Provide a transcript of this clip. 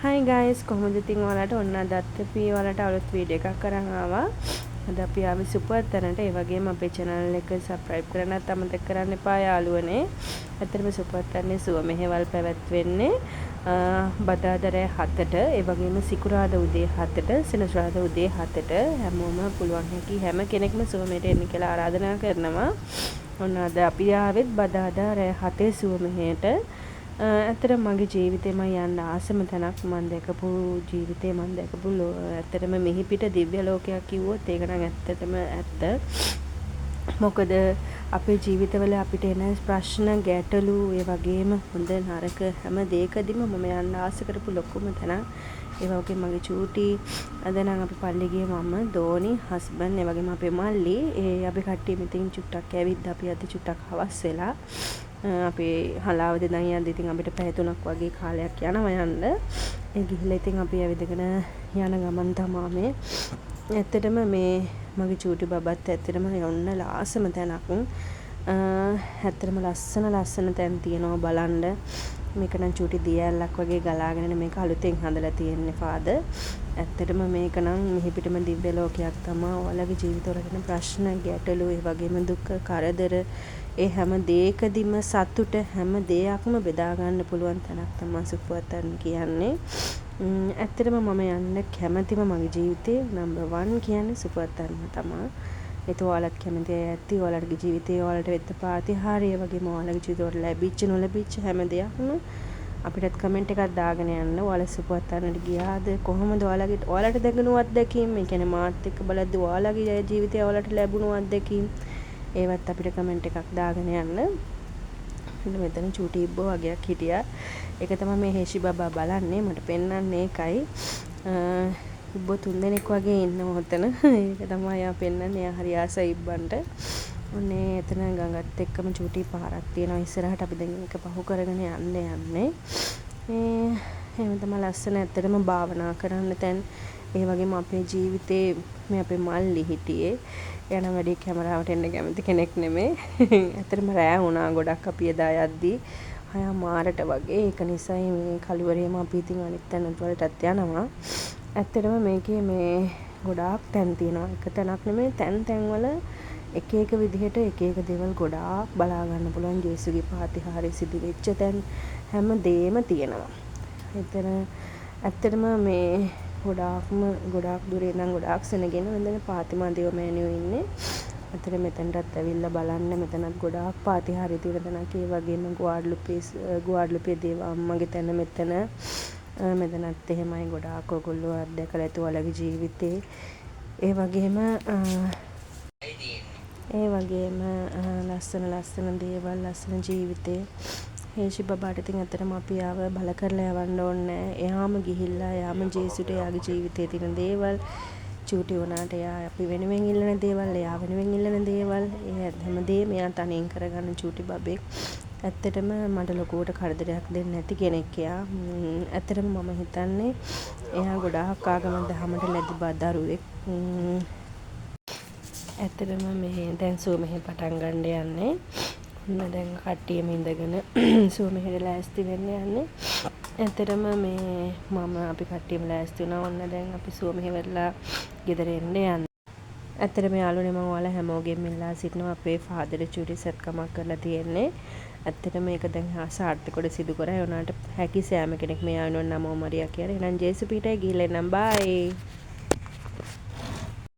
Hi guys, කොහොමද ඉතින් ඔයාලට ඔන්න අදත් අපි ඔයාලට අලුත් වීඩියෝ එකක් අරන් ආවා. අද අපි ආවේ සුපර් තැනට. ඒ වගේම අපේ channel එක subscribe කරන්නත් අමතක කරන්න එපා යාළුවනේ. ඇත්තටම සුපර් තැනේ සුව මෙහෙවල් පැවැත්වෙන්නේ බදාදා රෑ 7ට, ඒ වගේම සිකුරාදා උදේ 7ට, සෙනසුරාදා උදේ 7ට හැමෝම පුළුවන් හැකි හැම කෙනෙක්ම සුවමෙට එන්න කියලා ආරාධනා කරනවා. ඔන්න අද අපි ආවෙත් බදාදා රෑ 7 සුවමෙහෙට. ඇත්තටම මගේ ජීවිතේ මම යන්න ආසම තැනක් මම දැකපු ජීවිතේ මම දැකපු ඇත්තටම මෙහි පිට දිව්‍ය ලෝකයක් කිව්වොත් ඒක නම් ඇත්තටම ඇත්ත. මොකද අපේ ජීවිතවල අපිට එන ප්‍රශ්න ගැටලු ඒ වගේම හොඳ නරක හැම දෙයකදීම මම යන්න ආස කරපු ලොකුම තැන. ඒ වගේම මගේ චූටි අද නම් අපි පල්ලි ගියේ මම දෝනි හස්බන්ඩ් ඒ වගේම අපේ මල්ලි අපි කට්ටිය මෙතෙන් චුට්ටක් ඇවිත් අපි අද චුට්ටක් හවස් වෙලා අපි හලාවද දැන් යද්දි ඉතින් අපිට පැය 3ක් වගේ කාලයක් යනවා යන්න. ඒ ගිහිල්ලා ඉතින් අපි ඇවිදගෙන යන ගමන් තමා මේ. ඇත්තටම මේ මගේ චූටි බබත් ඇත්තටම යන්න ලාසම තැනක්. ඇත්තටම ලස්සන තැන් තියෙනවා බලන්න. මේක නම් චූටි දියැලක් වගේ ගලාගෙන මේක අලුතෙන් හදලා තියෙන්නේ ෆාදර්. ඇත්තටම මේක නම් මෙහි පිටම දිව්‍ය ලෝකයක් තමයි. ඔයාලගේ ජීවිතවල තියෙන ප්‍රශ්න ගැටලු ඒ වගේම දුක් කරදර ඒ හැම දෙයකදීම සතුට හැම දෙයක්ම බෙදා ගන්න පුළුවන් තැනක් තමයි සුපර්තන් කියන්නේ. ඇත්තටම මම යන්න කැමතිම මගේ ජීවිතේ නම්බර් 1 කියන්නේ සුපර්තන්ම තමයි. ඒත් ඔයාලත් කැමති අය ඇති ඔයාලගේ ජීවිතේ ඔයාලට වෙච්ච ප්‍රතිහාරය වගේම ඔයාලගේ ජීවිතවල ලැබිච්ච නොලැබිච්ච හැම දෙයක්ම අපිටත් කමෙන්ට් එකක් දාගෙන යන්න. ඔයාලා සුපර්තන්ට ගියාද කොහොමද ඔයාලට දැනුණු අත්දැකීම් ඒ කියන්නේ මාත් එක්ක බලද්දි ඔයාලගේ ජීවිතේ ඔයාලට ලැබුණු අත්දැකීම් ඒවත් අපිට කමෙන්ට් එකක් දාගෙන යන්න. මෙතන චූටි ඉබ්බෝ වගේක් හිටියා. ඒක තමයි මේ හේෂි බබා බලන්නේ මට පෙන්වන්නේ ඒකයි. ඉබ්බෝ 3 දෙනෙක් වගේ ඉන්නවා ඔතන. ඒක තමයි එයා පෙන්වන්නේ. එයා හරි ආසයි ඉබ්බන්ට. ඔන්නේ එතන ගඟත් එක්කම චූටි පාරක් තියෙනවා ඉස්සරහට. අපි දැන් ඒක පහු කරගෙන යන්නේ. එහෙම තමයි ලස්සන ඇත්තටම භාවනා කරන්න තැන්. ඒ වගේම අපේ ජීවිතේ මේ අපේ මල්ලි හිටියේ යන වැඩි කැමරාවට එන්න කැමති කෙනෙක් නෙමෙයි. ඇත්තටම රෑ වුණා ගොඩක් අපි එදා යද්දී 6 මාරට වගේ. ඒක නිසායි මේ කළුවරේම අපි ඉතින් අනිත් තැන් වලටත් යනවා. ඇත්තටම මේකේ මේ ගොඩාක් තැන් තියෙනවා. එක තැනක් නෙමෙයි තැන් වල එක එක විදිහට එක එක දේවල් ගොඩාක් බලා ගන්න පුළුවන්. ජේසුගේ ප්‍රතිහාරය සිදු වෙච්ච තැන් හැම දෙයක්ම තියෙනවා. එතන ඇත්තටම මේ ගොඩාක් දුරේ ඉඳන් ගොඩාක් සෙනගෙන මෙතන පාතිමා දේව මෑණියෝ ඉන්නේ. අතන මෙතනටත් ඇවිල්ලා බලන්න මෙතනත් ගොඩාක් පාතිහාරය තියෙන තැනක්. ඒ වගේම ගුවාඩ්ලුපේ දේව අම්මගේ තැන මෙතනත් එහෙමයි ගොඩාක් ඔයගොල්ලෝ අත්දැකලා ඇති ඔයාලගේ ජීවිතේ. ඒ වගේම ලස්සන දේවල් ලස්සන ජීවිතේ. හේෂි බබාට ඉතින් ඇත්තටම අපි ආව බල කරලා යවන්න ඕනේ. එයාම ගිහිල්ලා එයාම ජේසුට එයාගේ ජීවිතේ තියෙන දේවල් චූටි වුණාට එයා අපි වෙනුවෙන් ඉල්ලන දේවල් එයා වෙනුවෙන් ඉල්ලන දේවල් ඒ හැමදේම එයා තනියෙන් කරගන්න චූටි බබෙක්. ඇත්තටම මට ලොකුවට කරදරයක් දෙන්නේ නැති කෙනෙක් එයා. ඇත්තටම මම හිතන්නේ එයා ගොඩාක් ආගම දහමට ලැබි දරුවෙක්. ඇත්තටම මේ දැන් සුවමෙහෙ පටන් ගන්න යන්නේ. ඔන්න දැන් කට්ටියම ඉඳගෙන සුවමෙහෙට ලෑස්ති වෙන්න යන්නේ. ඇත්තටම මේ අපි කට්ටියම ලෑස්ති වුණා. ඔන්න දැන් අපි සුවමෙහෙ වෙලා ගෙදර එන්න යන්නේ. ඇත්තටම යාළුවනේ මම ඔයාලා හැමෝගෙම ඉල්ලා සිටිනවා අපේ ෆාදර් චූටි සත්කමක් කරලා තියෙන්නේ. ඇත්තටම මේක දැන් සාර්ථකව සිදු කරා. ඒ උනාට හැකි සෑම කෙනෙක් මේ ආවෙන නමෝ මරියා කියලා. එහෙනම් ජේසු පීටයි ගිහිල්ලා එන්නම්. බයි.